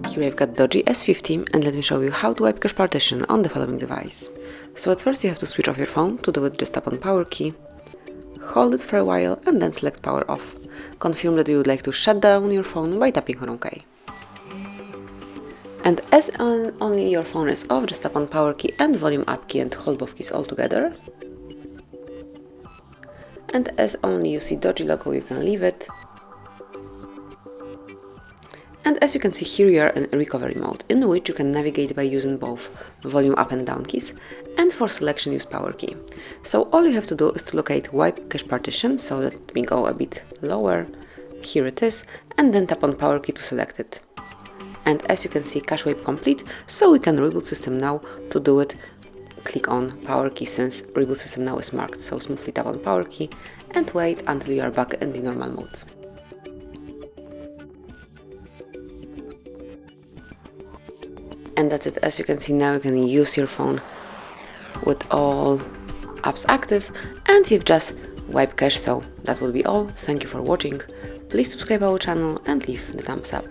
Here I've got DOOGEE S50 and let me show you how to wipe cache partition on the following device. So at first you have to switch off your phone. To do it, just tap on power key, hold it for a while and then select power off. Confirm that you would like to shut down your phone by tapping on OK. And as only your phone is off, just tap on power key and volume up key and hold both keys all together. And as only you see DOOGEE logo, you can leave it. And as you can see here, you are in recovery mode, in which you can navigate by using both volume up and down keys, and for selection use power key. So all you have to do is to locate wipe cache partition, so let me go a bit lower, here it is, and then tap on power key to select it. And as you can see, cache wipe complete, so we can reboot system now. To do it, click on power key since reboot system now is marked, so smoothly tap on power key and wait until you are back in the normal mode. And that's it. As you can see, now you can use your phone with all apps active and you've just wiped cache. So that will be all. Thank you for watching. Please subscribe our channel and leave the thumbs up.